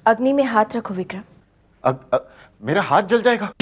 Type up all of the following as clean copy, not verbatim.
अग्नि में हाथ रखो विक्रम। मेरा हाथ जल जाएगा?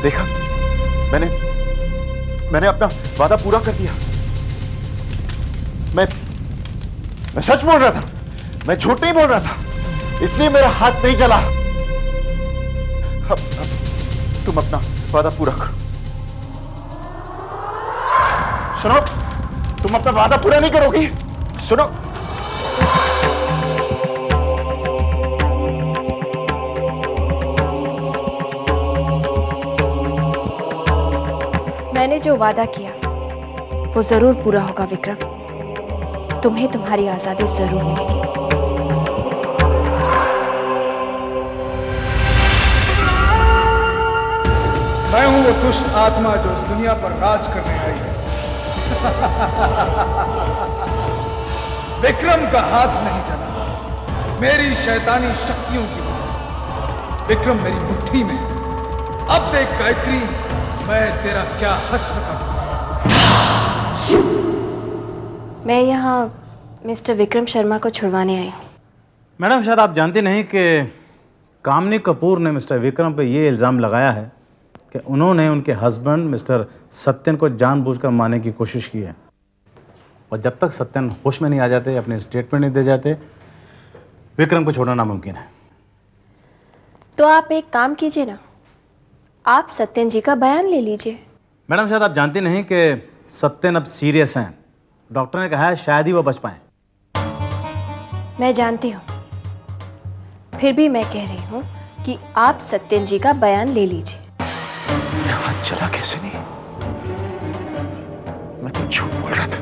देखा, मैंने अपना वादा पूरा कर दिया। मैं सच बोल रहा था, मैं झूठ नहीं बोल रहा था, इसलिए मेरा हाथ नहीं जला। अब तुम अपना वादा पूरा करो। सुनो, तुम अपना वादा पूरा नहीं करोगी? सुनो, मैंने जो वादा किया वो जरूर पूरा होगा विक्रम। तुम्हें तुम्हारी आजादी जरूर मिलेगी। मैं हूं वो दुष्ट आत्मा जो इस दुनिया पर राज करने आई है। विक्रम का हाथ नहीं जला, मेरी शैतानी शक्तियों की वजह से। विक्रम मेरी मुट्ठी में है। अब देख गायत्री, मैं तेरा क्या हद सका। मैं यहाँ मिस्टर विक्रम शर्मा को छुड़वाने आई हूँ। मैडम, शायद आप जानती नहीं कि कामनी कपूर ने मिस्टर विक्रम पे ये इल्ज़ाम लगाया है कि उन्होंने उनके हस्बैंड मिस्टर सत्यन को जानबूझकर मारने की कोशिश की है, और जब तक सत्यन होश में नहीं आ जाते, अपने स्टेटमेंट नहीं दे जाते, विक्रम को छोड़ना नामुमकिन है। तो आप एक काम कीजिए ना, आप सत्यन जी का बयान ले लीजिए। मैडम, शायद आप जानती नहीं कि सत्यन अब सीरियस हैं। डॉक्टर ने कहा है शायद ही वो बच पाए। मैं जानती हूँ, फिर भी मैं कह रही हूँ कि आप सत्यन जी का बयान ले लीजिए। मेरा हाथ चला कैसे नहीं? मैं तो झूठ बोल रहा था,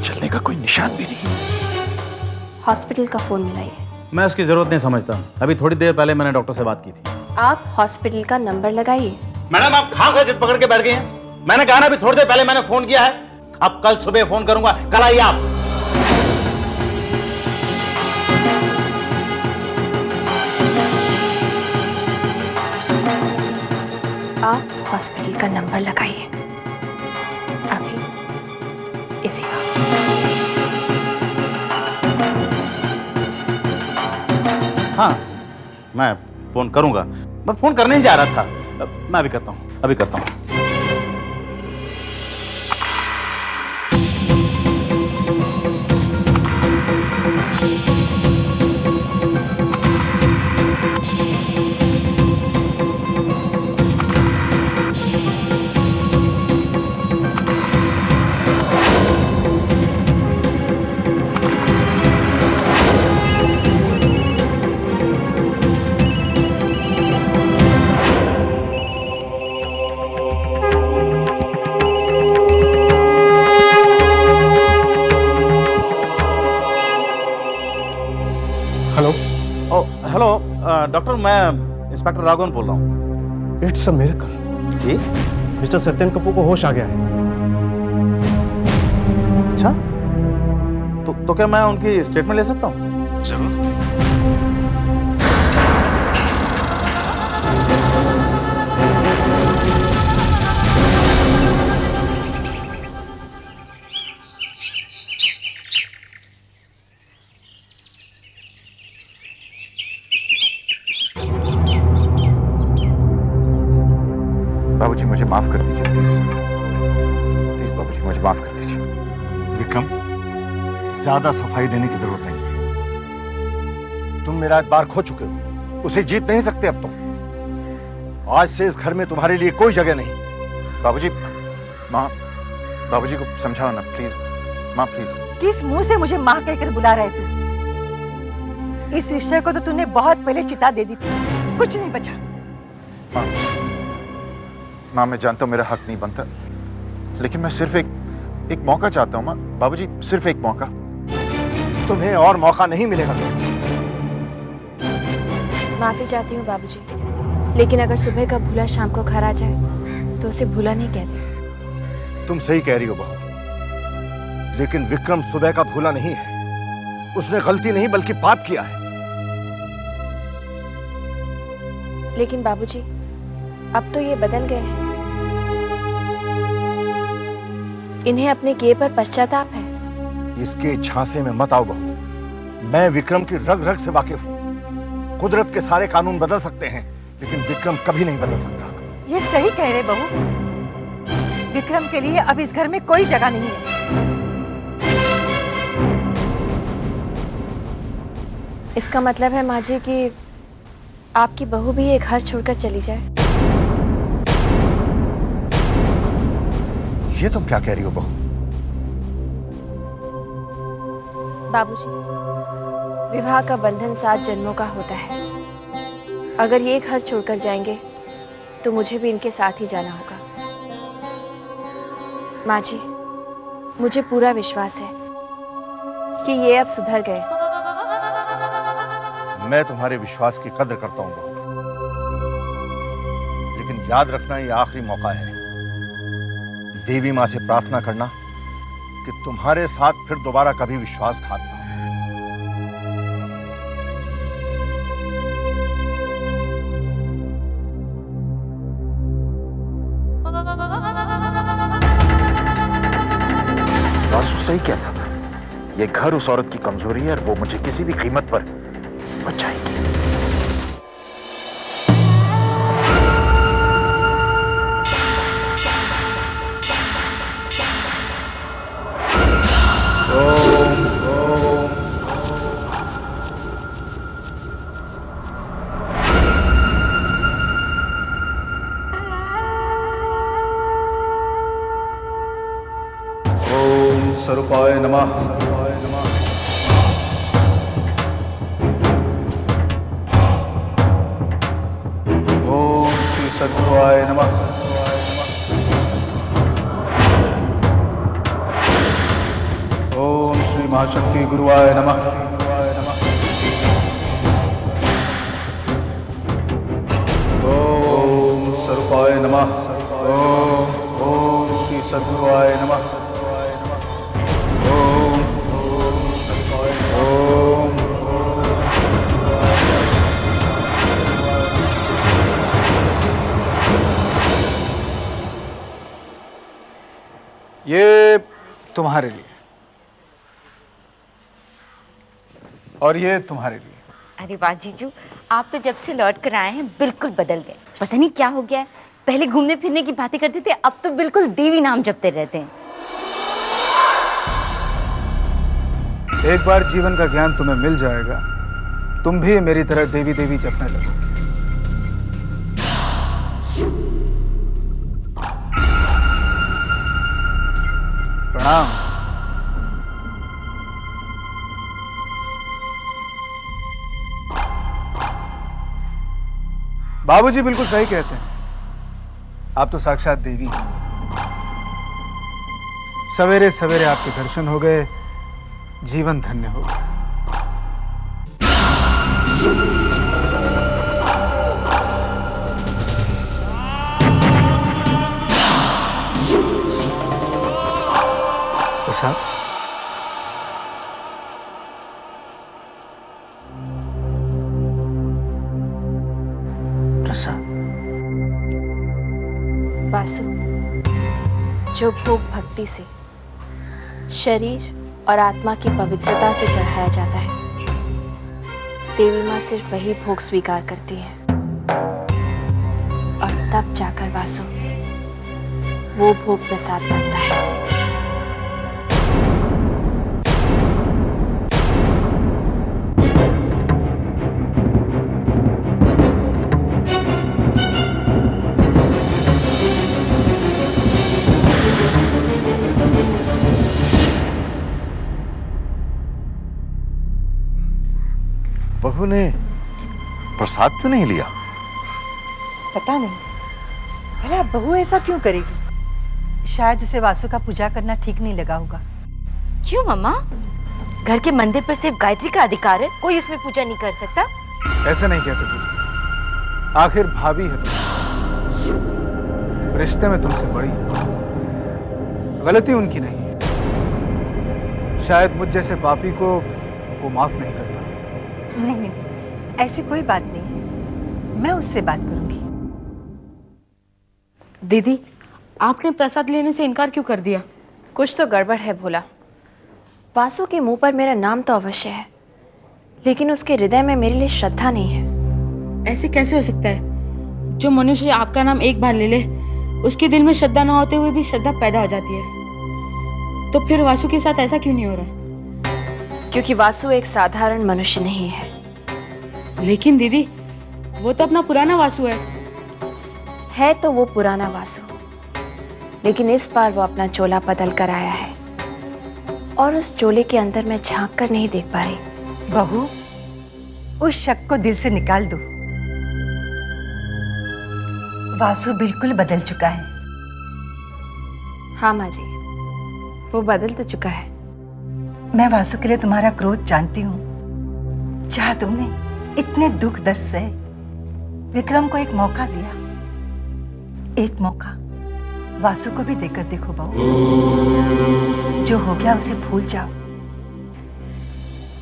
चलने का कोई निशान भी नहीं। हॉस्पिटल का फोन मिलाइए। मैं उसकी ज़रूरत नहीं समझता। अभी थोड़ी देर पहले मैंने डॉक्टर से बात की थी। आप हॉस्पिटल का नंबर लगाइए। मैडम, आप खां जिद पकड़ के बैठ गए हैं। मैंने कहा ना, अभी थोड़ी देर पहले मैंने फोन किया है। अब कल सुबह फोन करूंगा, कल आइए आप। आप हॉस्पिटल का नंबर लगाइए अभी, इसी वक्त। हाँ, मैं फोन करूंगा। मैं फोन करने ही जा रहा था। मैं अभी करता हूँ, अभी करता हूँ। हेलो डॉक्टर, मैं इंस्पेक्टर राघवन बोल रहा हूँ। इट्स अ मिरेकल जी। मिस्टर सत्यन कपूर को होश आ गया है। अच्छा, तो क्या मैं उनकी स्टेटमेंट ले सकता हूँ? जरूर। बाबूजी, मुझे माफ कर दीजिए प्लीज। प्लीज बाबूजी, मुझे माफ कर दीजिए। विक्रम, ज्यादा सफाई देने की जरूरत नहीं है। तुम मेरा एक बार खो चुके हो, उसे जीत नहीं सकते अब तुम। आज से इस घर में तुम्हारे लिए कोई जगह नहीं। बाबूजी, माँ, बाबूजी को समझाओ ना प्लीज। माँ प्लीज। किस मुंह से मुझे माँ कहकर बुला रहे तू? इस रिश्ते को तो तूने बहुत पहले चिता दे दी थी, कुछ नहीं बचा। माँ, मैं जानता हूँ मेरा हक नहीं बनता, लेकिन मैं सिर्फ एक एक मौका चाहता हूँ माँ। बाबूजी सिर्फ एक मौका। तुम्हें और मौका नहीं मिलेगा। माफी चाहती हूँ बाबूजी, लेकिन अगर सुबह का भूला शाम को घर आ जाए तो उसे भूला नहीं कहते। तुम सही कह रही हो बहू, लेकिन विक्रम सुबह का भूला नहीं है। उसने गलती नहीं बल्कि पाप किया है। लेकिन बाबूजी अब तो ये बदल गए हैं। इन्हें अपने किए पर पश्चाताप है। इसके झांसे में मत आओ बहू। मैं विक्रम की रग रग से वाकिफ हूं। कुदरत के सारे कानून बदल सकते हैं, लेकिन विक्रम कभी नहीं बदल सकता। ये सही कह रहे बहू। विक्रम के लिए अब इस घर में कोई जगह नहीं है। इसका मतलब है माँ जी कि आपकी बहू भी ये घर छोड़कर चली जाए। ये तुम क्या कह रही हो बहू? बाबूजी, विवाह का बंधन 7 जन्मों का होता है। अगर ये घर छोड़कर जाएंगे तो मुझे भी इनके साथ ही जाना होगा। माँ जी, मुझे पूरा विश्वास है कि ये अब सुधर गए। मैं तुम्हारे विश्वास की कद्र करता हूं बहू, लेकिन याद रखना ये आखिरी मौका है। देवी मां से प्रार्थना करना कि तुम्हारे साथ फिर दोबारा कभी विश्वासघात ना हो। वासु सही कहता था, ये घर उस औरत की कमजोरी है और वो मुझे किसी भी कीमत पर बचाएगी। ओम स्वरूपाय नमः। ओम श्री सद्गुरुवाय नमः। ओम श्री महाशक्ति गुरुवाय नमः। ओम स्वरूपाय नमः। ओम श्री सद्गुरुवाय नमः। ये तुम्हारे लिए और ये तुम्हारे लिए। अरे वाह जीजू, आप तो जब से लौट कर आए हैं बिल्कुल बदल गए। पता नहीं क्या हो गया है। पहले घूमने फिरने की बातें करते थे, अब तो बिल्कुल देवी नाम जपते रहते हैं। एक बार जीवन का ज्ञान तुम्हें मिल जाएगा, तुम भी मेरी तरह देवी देवी जपने लगोगे। प्रणाम। बाबूजी बिल्कुल सही कहते हैं, आप तो साक्षात देवी हैं। सवेरे सवेरे आपके दर्शन हो गए, जीवन धन्य हो गया। प्रसाद, प्रसाद। वासु, जो भोग भक्ति से शरीर और आत्मा की पवित्रता से चढ़ाया जाता है, देवी माँ सिर्फ वही भोग स्वीकार करती है। और तब जाकर वासु वो भोग प्रसाद बनता है। बहू ने प्रसाद क्यों नहीं लिया? पता नहीं, भला बहू ऐसा क्यों करेगी? शायद उसे वासु का पूजा करना ठीक नहीं लगा होगा। क्यों मम्मा? घर के मंदिर पर सिर्फ गायत्री का अधिकार है, कोई उसमें पूजा नहीं कर सकता। ऐसे नहीं कहते तुम, आखिर भाभी है तुम, रिश्ते में तुमसे बड़ी, गलती उनकी नहीं है। शायद मुझ जैसे पापी को वो माफ नहीं कर पाए। नहीं नहीं, ऐसी कोई बात नहीं है, मैं उससे बात करूंगी। दीदी, आपने प्रसाद लेने से इनकार क्यों कर दिया? कुछ तो गड़बड़ है भोला। वासु के मुंह पर मेरा नाम तो अवश्य है, लेकिन उसके हृदय में मेरे लिए श्रद्धा नहीं है। ऐसे कैसे हो सकता है? जो मनुष्य आपका नाम एक बार ले ले, उसके दिल में श्रद्धा ना होते हुए भी श्रद्धा पैदा हो जाती है। तो फिर वासु के साथ ऐसा क्यों नहीं हो रहा? क्योंकि वासु एक साधारण मनुष्य नहीं है। लेकिन दीदी, वो तो अपना पुराना वासु है तो वो पुराना वासु, लेकिन इस बार वो अपना चोला बदल कर आया है, और उस चोले के अंदर मैं झांक कर नहीं देख पा रही। बहू, उस शक को दिल से निकाल दो। वासु बिल्कुल बदल चुका है। हाँ माँ जी, वो बदल तो चुका है। मैं वासु के लिए तुम्हारा क्रोध जानती हूँ। जहाँ तुमने इतने दुख दर्द से विक्रम को एक मौका दिया, एक मौका वासु को भी देकर देखो बहू। जो हो गया उसे भूल जाओ।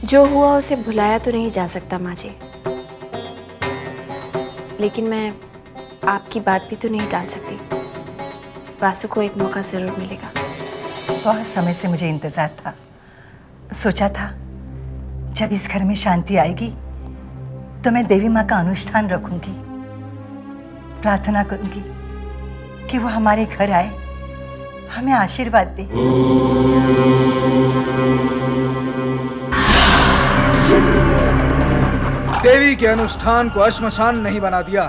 जो हुआ उसे भुलाया तो नहीं जा सकता माँ जी, लेकिन मैं आपकी बात भी तो नहीं टाल सकती। वासु को एक मौका जरूर मिलेगा। बहुत समय से मुझे इंतजार था। सोचा था जब इस घर में शांति आएगी तो मैं देवी माँ का अनुष्ठान रखूंगी, प्रार्थना करूंगी कि वो हमारे घर आए, हमें आशीर्वाद दे। देवी के अनुष्ठान को अश्मशान नहीं बना दिया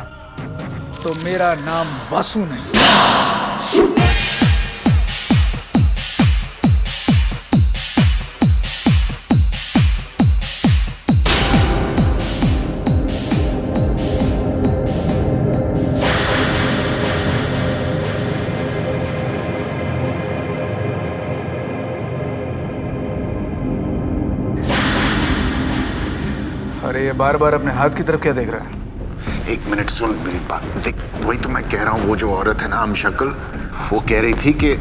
तो मेरा नाम वासु नहीं। अरे ये बार बार अपने हाथ की तरफ क्या देख रहा है? एक मिनट सुन मेरी बात। देख, वही तो मैं कह रहा हूँ, वो जो औरत है ना हमशक्ल, वो कह रही थी कि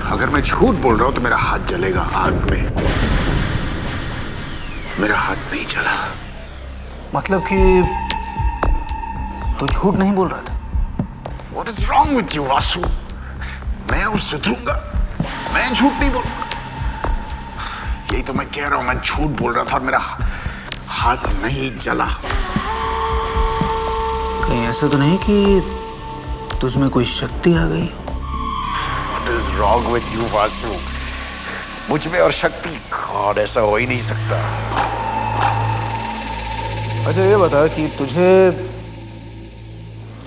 अगर मैं झूठ बोल रहा हूँ तो मेरा हाथ जलेगा आग में। मेरा हाथ नहीं जला। मतलब कि तू झूठ नहीं बोल रहा था? What is wrong with you, Vasu? मैं उससे सुधरूंगा, मैं झूठ नहीं बोलूंगा। यही तो मैं कह रहा हूं, मैं झूठ बोल रहा था और मेरा हाथ नहीं जला। कहीं ऐसा तो नहीं कि तुझमें कोई शक्ति आ गई? What is wrong with you, Vasu? मुझ में और शक्ति? गॉड, ऐसा हो ही नहीं सकता। अच्छा ये बता कि तुझे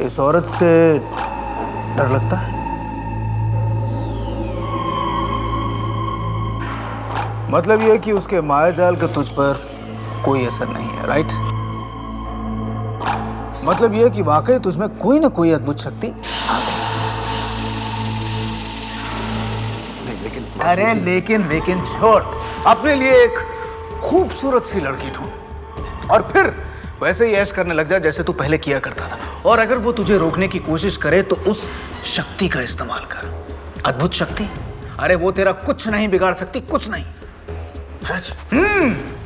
इस औरत से डर लगता है? मतलब ये कि उसके मायाजाल का तुझ पर कोई असर नहीं है, राइट? मतलब ये कि वाकई तुझमें कोई ना कोई अद्भुत शक्ति आ गई। लेकिन अरे लेकिन छोड़, अपने लिए एक खूबसूरत सी लड़की ढूंढ और फिर वैसे ही ऐश करने लग जा जैसे तू पहले किया करता था। और अगर वो तुझे रोकने की कोशिश करे तो उस शक्ति का इस्तेमाल कर। अद्भुत शक्ति? अरे वो तेरा कुछ नहीं बिगाड़ सकती, कुछ नहीं।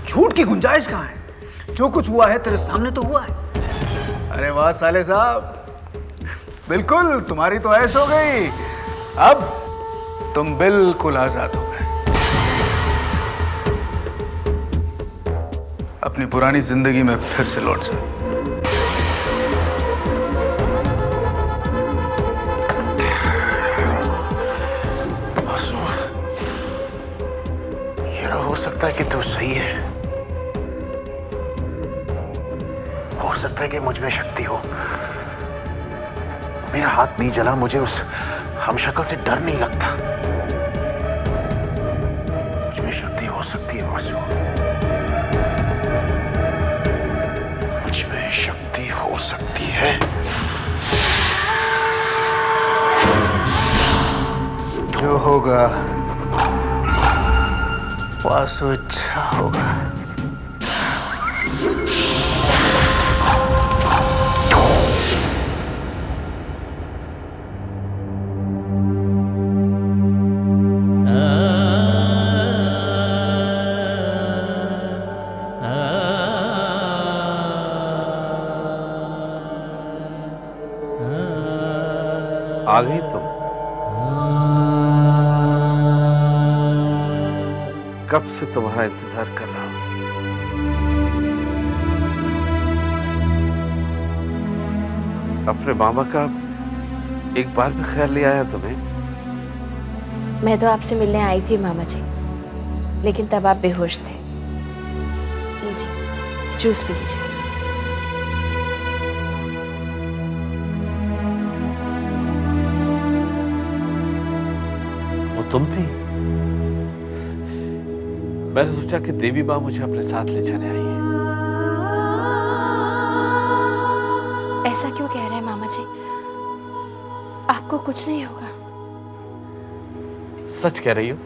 झूठ की गुंजाइश कहां है? जो कुछ हुआ है तेरे सामने तो हुआ है। अरे वाह साले साहब, बिल्कुल तुम्हारी तो ऐश हो गई। अब तुम बिल्कुल आजाद हो गए। अपनी पुरानी जिंदगी में फिर से लौट जाओ। हो सकता है कि तू सही है, हो सकता है कि मुझ में शक्ति हो। मेरा हाथ नहीं जला, मुझे उस हमशक्ल से डर नहीं लगता। मुझ में शक्ति हो सकती है वासु, मुझ में शक्ति हो सकती है। जो होगा वासु अच्छा होगा। आ गई तुम? कब से तुम्हारा इंतजार कर रहा हूं। अपने मामा का एक बार भी ख्याल नहीं आया तुम्हें? मैं तो आपसे मिलने आई थी मामा जी, लेकिन तब आप बेहोश थे। लीजिए, जूस पी लीजिए। वो तुम थी? मैंने सोचा कि देवी माँ मुझे अपने साथ ले जाने आई है। ऐसा क्यों कह रहे हैं मामा जी? आपको कुछ नहीं होगा। सच कह रही हो?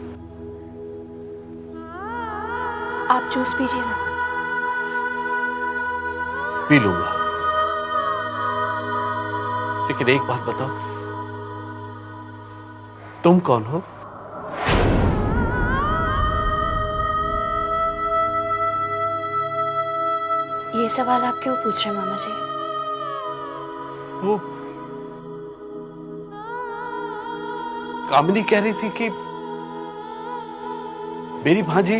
आप जूस पीजिए ना। पी लूंगा, लेकिन एक बात बताओ, तुम कौन हो? ये सवाल आप क्यों पूछ रहे हैं मामा जी? वो कामिनी कह रही थी कि मेरी भांजी।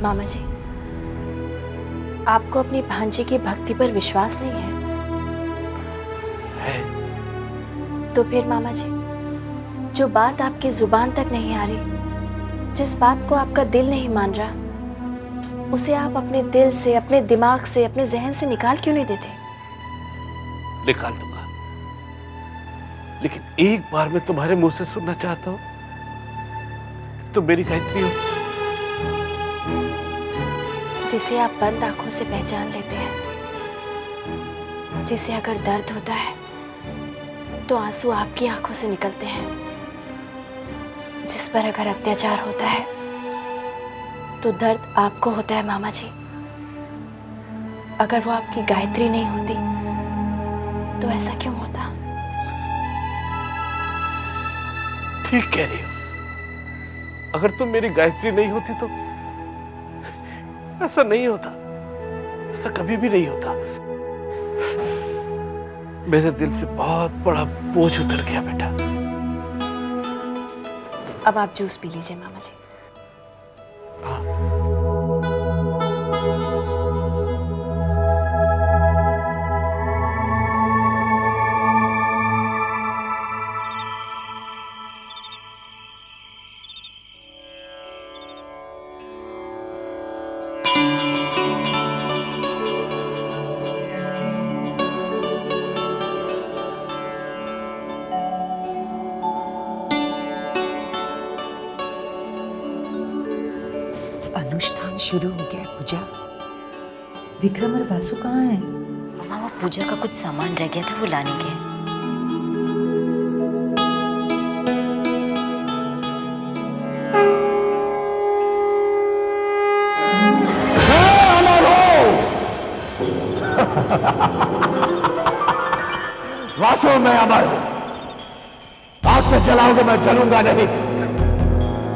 मामा जी, आपको अपनी भांजी की भक्ति पर विश्वास नहीं है? तो फिर मामा जी, जो बात आपकी जुबान तक नहीं आ रही, जिस बात को आपका दिल नहीं मान रहा, उसे आप अपने दिल से, अपने दिमाग से, अपने जहन से निकाल क्यों नहीं देते? निकाल दूंगा, लेकिन एक बार मैं तुम्हारे मुंह से सुनना चाहता हूं, तुम मेरी गायत्री हो। जिसे आप बंद आंखों से पहचान लेते हैं, जिसे अगर दर्द होता है तो आंसू आपकी आंखों से निकलते हैं, जिस पर अगर अत्याचार होता है तो दर्द आपको होता है मामा जी। अगर वो आपकी गायत्री नहीं होती तो ऐसा क्यों होता? ठीक कह रही हो, अगर तुम मेरी गायत्री नहीं होती तो ऐसा नहीं होता, ऐसा कभी भी नहीं होता। मेरे दिल से बहुत बड़ा बोझ उतर गया बेटा। अब आप जूस पी लीजिए मामा जी। अनुष्ठान शुरू हो गया है पूजा। विक्रम और वासु कहाँ हैं? मामा, वो पूजा का कुछ सामान रह गया था, वो लाने के हैं। वासु, मैं अमर। आग से जलाओगे मैं जलूंगा नहीं,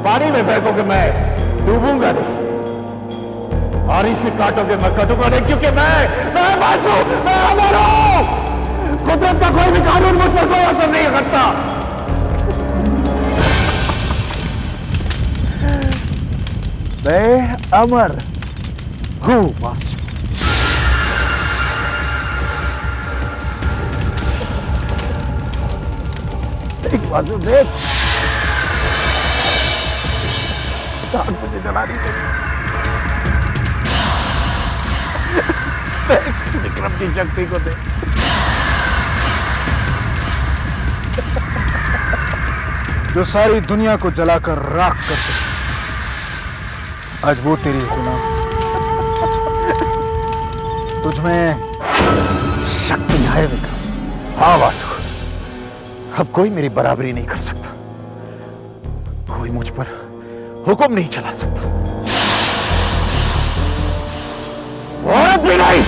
पानी में फेंकोगे मैं डूबूंगा नहीं, और इसे काटोगे मैं कटूंगा नहीं, क्योंकि मैं वासु, मैं अमर हूं। कुदरत का कोई भी कानून मुझ पर कोई असर नहीं करता। मैं अमर हूं वासु। देख वासु, देख, आग मुझे जला रही है। विक्रम की शक्ति को देख। जो सारी दुनिया को जलाकर राख कर दे, आज वो तेरी गुलाम। तुझमें शक्ति है विक्रम। हाँ वासु, अब कोई मेरी बराबरी नहीं कर सकता, कोई मुझ पर हुक्म नहीं चला सकता। औरत भी नहीं।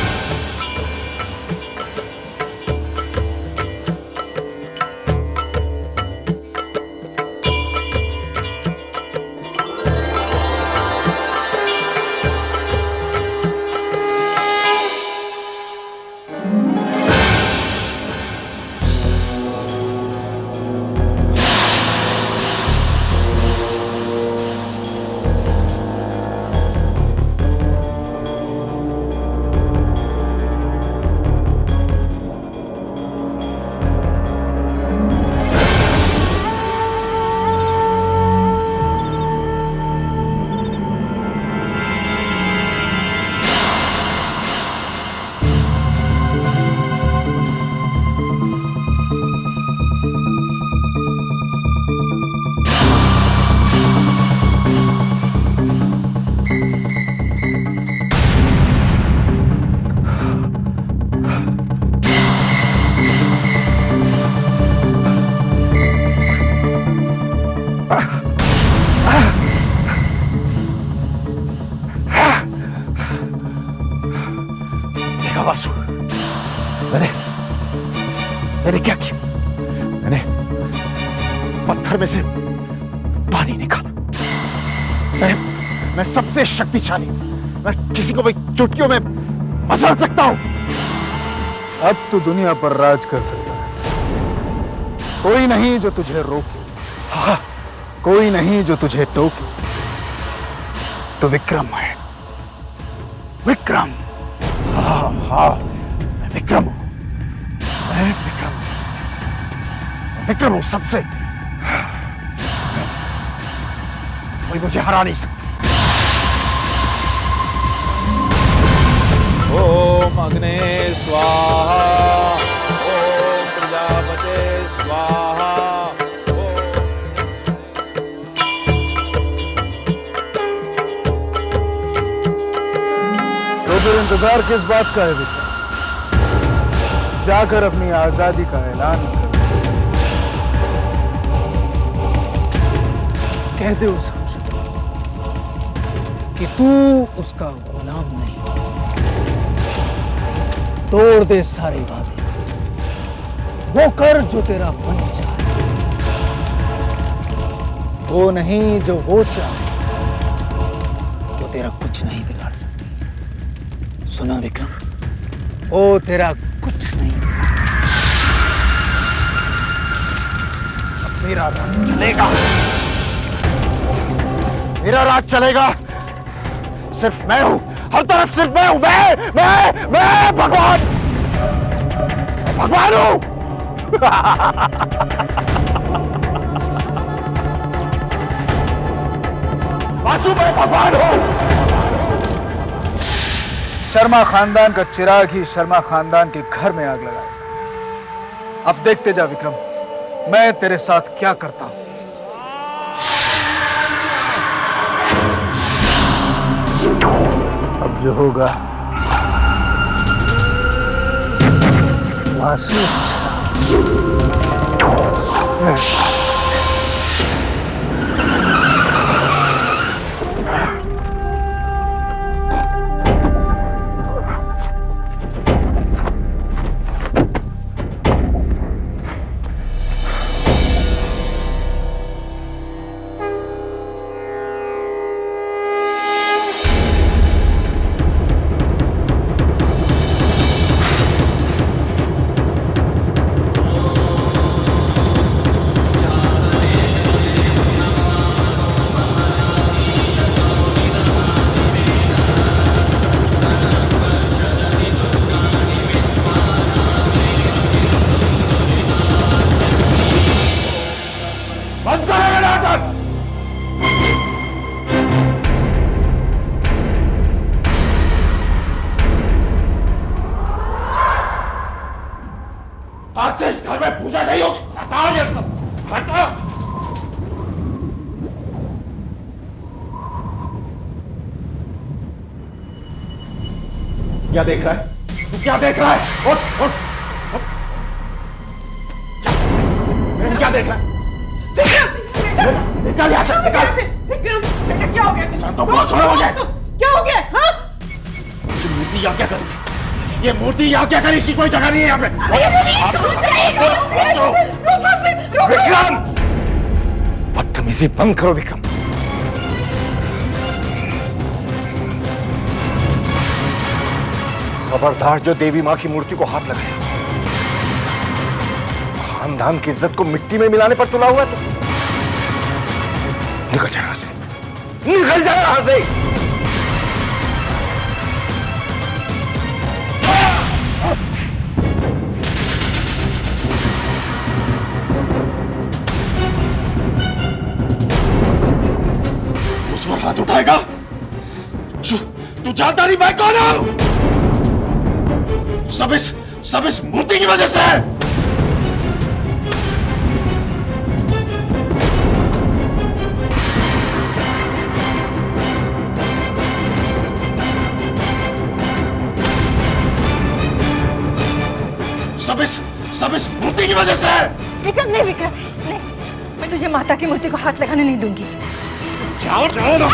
वासु, मैंने क्या किया? मैंने पत्थर में से पानी निकाला। मैं सबसे शक्तिशाली, मैं किसी को भी चुटकियों में मसल सकता हूं। अब तू दुनिया पर राज कर सकता है। कोई नहीं जो तुझे रोके, कोई नहीं जो तुझे टोके। तो विक्रम है, विक्रम। हाँ, मैं विक्रम हूं, विक्रम हूं सबसे। कोई मुझे हरा नहीं सकता। ओम अग्ने स्वाहा, ओम प्रजापते स्वाहा। तो फिर इंतजार किस बात का है विक्रम? जाकर अपनी आजादी का ऐलान कर। कह दे उस कि तू उसका गुलाम नहीं। तोड़ दे सारे वादे, वो कर जो तेरा मन चाहे, वो नहीं जो वो चाहे, वो तेरा कुछ नहीं बिगाड़ सकती। सुना विक्रम, वो तेरा कुछ नहीं। मेरा राज चलेगा, मेरा राज चलेगा। सिर्फ मैं हूं, हर तरफ सिर्फ मैं हूं। मैं भगवान, भगवान हूं। वासु, मैं भगवान हूं। शर्मा खानदान का चिराग ही शर्मा खानदान के घर में आग लगाएगा। अब देखते जा विक्रम, मैं तेरे साथ क्या करता हूं। अब जो होगा वासु। आज से इस घर में पूजा नहीं होगी। हटाओ ये सब, हटाओ। क्या देख रहा है? तू क्या देख रहा है? उठ, उठ, उठ। देख रहा है? निकल यहाँ से, निकल। बेटा क्या हो गया? तो बोल, छोड़ो मुझे। क्या हो गया? हाँ? ये मूर्ति यहाँ क्या करी? ये मूर्ति यहाँ क्या करी? इसकी कोई जगह नहीं है यहाँ पे। विक्रम, बदतमीजी बंद करो विक्रम। खबरदार जो देवी मां की मूर्ति को हाथ लगाया, खानदान की इज्जत को मिट्टी में मिलाने पर तुला हुआ है तू। निकल जा यहां से, निकल जा यहां से। उस पर हाथ उठाएगा? तू जानता नहीं मैं कौन हूं? सब इस मूर्ति की वजह से है। सब इस मूर्ति की वजह से है। विक्रम नहीं, विक्रम नहीं, मैं तुझे माता की मूर्ति को हाथ लगाने नहीं दूंगी। जाओ जाओ ना।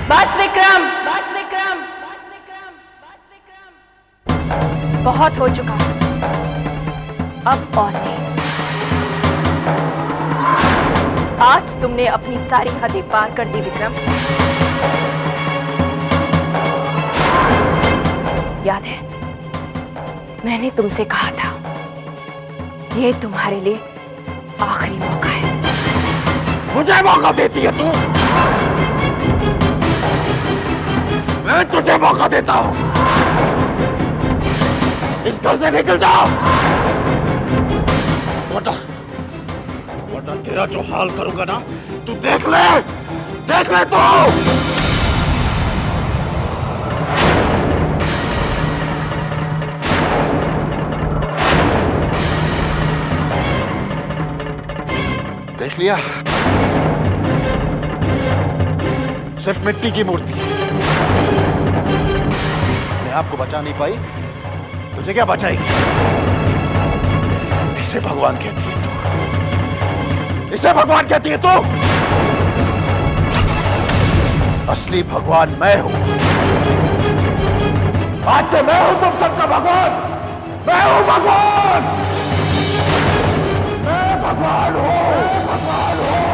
बस विक्रम, बस विक्रम, बस विक्रम, बस विक्रम। बहुत हो चुका, अब और नहीं। आज तुमने अपनी सारी हदें पार कर दी विक्रम। याद है, मैंने तुमसे कहा था, ये तुम्हारे लिए आखिरी मौका है। मुझे मौका देती है तू? मैं तुझे मौका देता हूं। इस घर से निकल जाओ, वरना तेरा जो हाल करूंगा ना, तू देख ले तू। देख लिया, सिर्फ मिट्टी की मूर्ति अपने आप को बचा नहीं पाई, तुझे क्या बचाएगी? इसे भगवान कहती है तू, इसे भगवान कहती है तू। असली भगवान मैं हूं। आज से मैं हूं तुम सबका भगवान। मैं हूं भगवान, मैं भगवान हूं, भगवान हूं।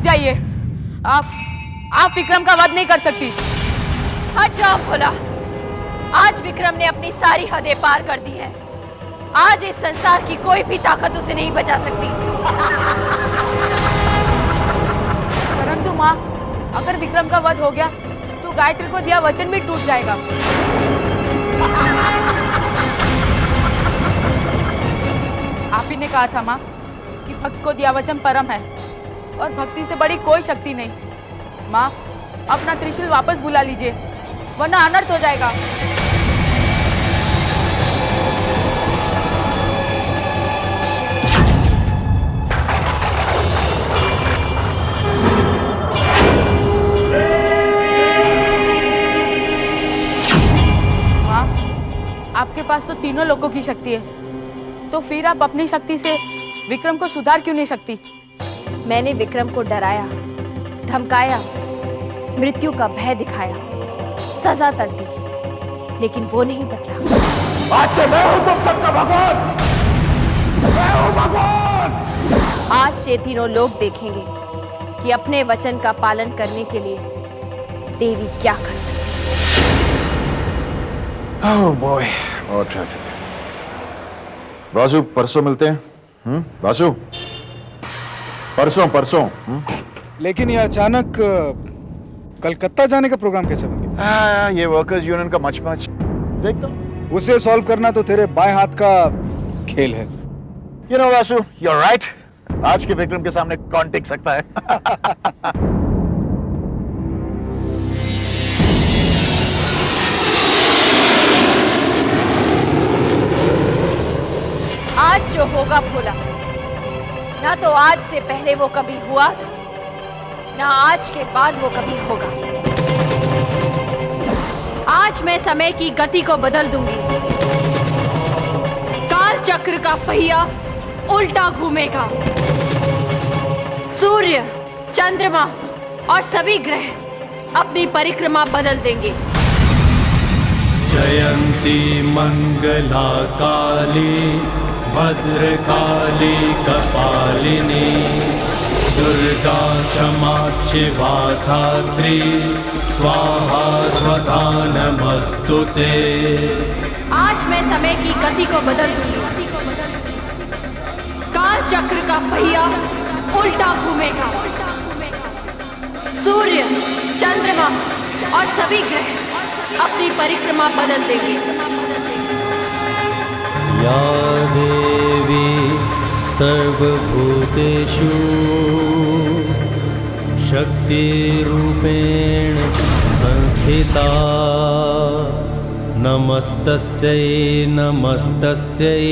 जाइए। आप विक्रम का वध नहीं कर सकती। हट जाओ भोला। आज विक्रम ने अपनी सारी हदें पार कर दी है। आज इस संसार की कोई भी ताकत उसे नहीं बचा सकती। परंतु माँ, अगर विक्रम का वध हो गया तो गायत्री को दिया वचन भी टूट जाएगा। आप ही ने कहा था माँ कि भक्त को दिया वचन परम है और भक्ति से बड़ी कोई शक्ति नहीं। माँ, अपना त्रिशूल वापस बुला लीजिए, वरना अनर्थ हो जाएगा। माँ, आपके पास तो तीनों लोगों की शक्ति है, तो फिर आप अपनी शक्ति से विक्रम को सुधार क्यों नहीं सकती? मैंने विक्रम को डराया, धमकाया, मृत्यु का भय दिखाया, सजा तक दी, लेकिन वो नहीं बदला। आज से मैं हूं तुम सबका भगवान। मैं हूं भगवान। आज से तीनों लोग देखेंगे कि अपने वचन का पालन करने के लिए देवी क्या कर सकती है। ओह बॉय, और ट्रैफिक। बासु, परसों मिलते हैं। बासु, परसों। लेकिन ये अचानक कलकत्ता जाने का प्रोग्राम कैसे बन गया? ये वर्कर्स यूनियन का मच देखता। उसे सॉल्व करना तो तेरे बाएं हाथ का खेल है। You know, Vasu, you're right. आज के विक्रम के सामने कौन टिक सकता है? आज जो होगा भोला, ना तो आज से पहले वो कभी हुआ था, ना आज के बाद वो कभी होगा। आज मैं समय की गति को बदल दूंगी। काल चक्र का पहिया उल्टा घूमेगा। सूर्य, चंद्रमा और सभी ग्रह अपनी परिक्रमा बदल देंगे। जयंती मंगला काली भद्रकाली कपालिनी दुर्गा क्षमा शिवा धात्री स्वाहा स्वधा नमस्तुते। आज मैं समय की गति को बदल दूंगी। काल चक्र का पहिया उल्टा घूमेगा। सूर्य, चंद्रमा और सभी ग्रह अपनी परिक्रमा बदल देंगे। या देवी सर्वभूतेषु शक्तिरूपेण संस्थिता नमस्तस्यै नमस्तस्यै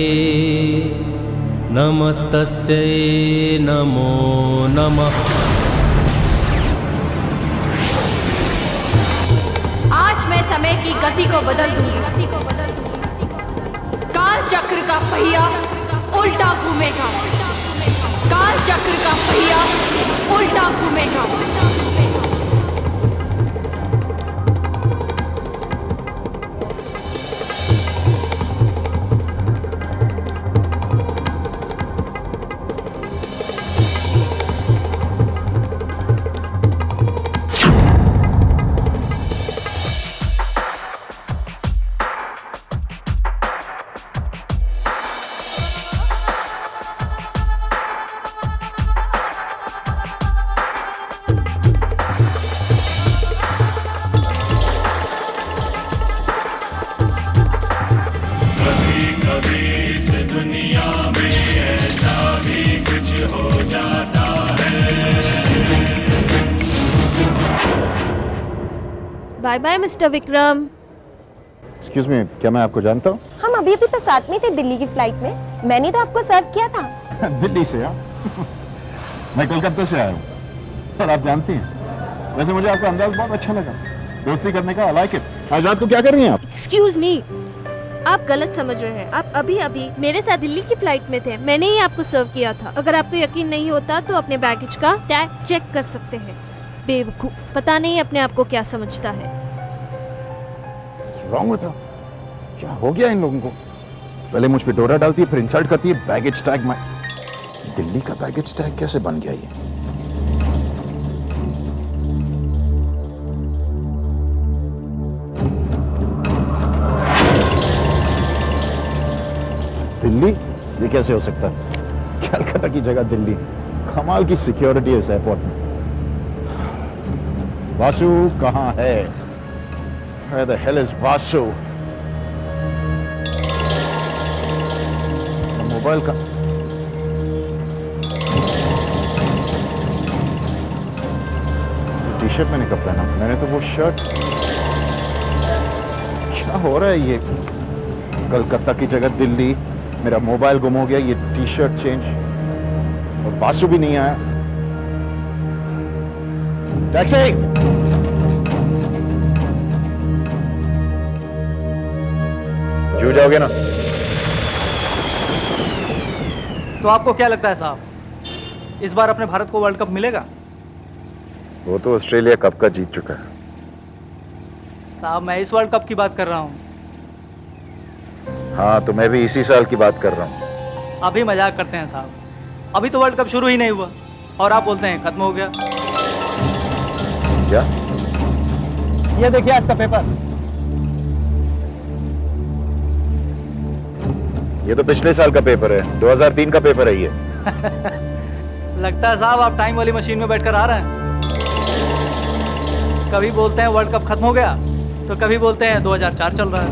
नमस्तस्यै नमो नमः। आज मैं समय की गति को बदल दूंगी। काल चक्र का पहिया उल्टा घूमेगा। काल चक्र का पहिया उल्टा घूमेगा। Bye bye mister Vikram. Excuse me, क्या मैं आपको जानता हूँ? हम अभी अभी तो साथ में थे दिल्ली की फ्लाइट में। मैंने तो आपको सर्व किया था। दिल्ली से? मैं कोलकाता से आया हूँ और आप जानती हैं, वैसे मुझे आपका अंदाज बहुत अच्छा लगा। दोस्ती करने का आई लाइक इट। आज रात को क्या कर रही हैं आप? एक्सक्यूज मी, आप गलत समझ रहे हैं। आप अभी अभी मेरे साथ दिल्ली की फ्लाइट में थे। मैंने ही आपको सर्व किया था। अगर आपको यकीन नहीं होता तो अपने बैगेज का टैग चेक कर सकते हैं। बेवकूफ, पता नहीं अपने आप को क्या समझता है। Wrong with her? क्या हो गया इन लोगों को? पहले मुझ पे डोरा डालती है, फिर इंसल्ट करती है। बैगेज टैग में दिल्ली का बैगेज टैग कैसे बन गया ये? दिल्ली? ये कैसे हो सकता है? कलकत्ता की जगह दिल्ली। कमाल की सिक्योरिटी है इस एयरपोर्ट में। वासु कहाँ है? Where the hell is Vasu? Mobile का टी शर्ट मैंने कब पहना? मैंने तो वो शर्ट। क्या हो रहा है ये? कलकत्ता की जगह दिल्ली, मेरा मोबाइल गुम हो गया, ये टी शर्ट चेंज, और वासु भी नहीं आया। टैक्सी! जू जाओगे ना? तो आपको क्या लगता है साहब, इस बार अपने भारत को वर्ल्ड कप मिलेगा? वो तो ऑस्ट्रेलिया कप का जीत चुका है। साहब मैं इस वर्ल्ड कप की बात कर रहा हूँ। हाँ, तो मैं भी इसी साल की बात कर रहा हूँ। अभी मजाक करते हैं साहब, अभी तो वर्ल्ड कप शुरू ही नहीं हुआ और आप बोलते हैं खत्म हो गया। क्या? ये देखिए आज का पेपर। ये तो पिछले साल का पेपर है, 2003 का पेपर है ये। लगता है साहब आप टाइम वाली मशीन में बैठकर आ रहे हैं। कभी बोलते हैं वर्ल्ड कप खत्म हो गया, तो कभी बोलते हैं 2004 चल रहा है।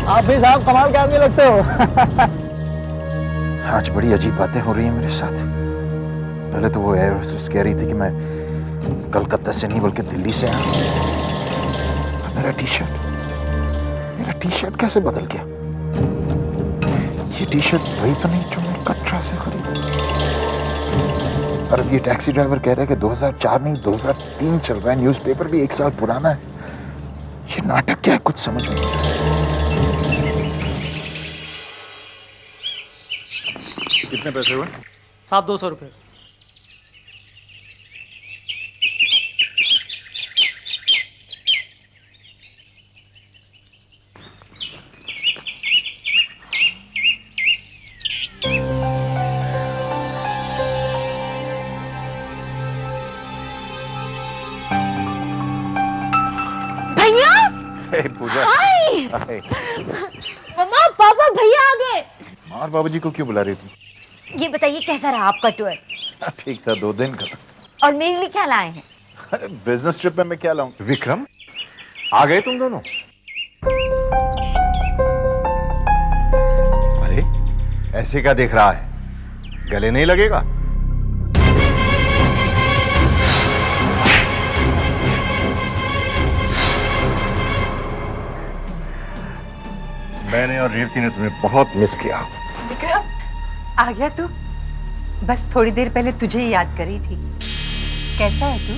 आप भी साहब कमाल के आदमी लगते हो। आज बड़ी अजीब बातें हो रही हैं मेरे साथ। पहले तो वो एयर होस्टेस कह रही थी कि मैं कलकत्ता से नहीं बल्कि दिल्ली से आया। मेरा टी शर्ट कैसे बदल गया? ये टी शर्ट वही तो नहीं जो मैं कटरा से खरीदा। और अब ये टैक्सी ड्राइवर कह रहा है कि 2004 नहीं 2003 चल रहा है। न्यूज़पेपर भी 1 साल पुराना है। ये नाटक क्या है, कुछ समझ में नहीं। कितने पैसे हुए? साहब 200 रुपये। पूजा। हाय। मम्मा पापा भैया आ गए। और बाबूजी को क्यों बुला रही थी? ये बताइए कैसा रहा आपका टूर? ठीक था, 2 दिन का था। और मेरे लिए क्या लाए हैं? अरे बिजनेस ट्रिप में मैं क्या लाऊं? विक्रम, आ गए तुम दोनों? अरे ऐसे क्या देख रहा है? गले नहीं लगेगा? मैंने और रेवती ने तुम्हें बहुत मिस किया। विक्रम, आ गया तू? बस थोड़ी देर पहले तुझे ही याद करी थी। कैसा है तू?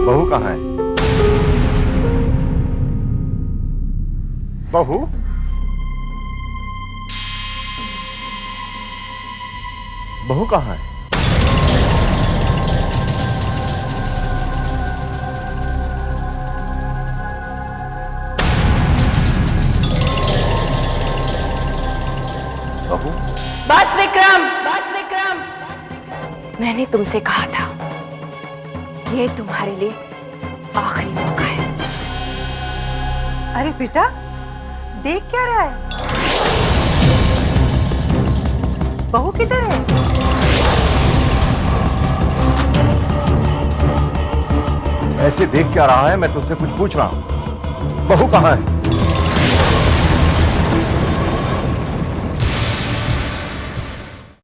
बहू कहाँ है? बहू? बहू कहाँ है? बस विक्रम, बस विक्रम। मैंने तुमसे कहा था, ये तुम्हारे लिए आखिरी मौका है। अरे बेटा, देख क्या रहा है? बहू किधर है? ऐसे देख क्या रहा है? मैं तुझसे कुछ पूछ रहा हूं। बहू कहाँ है?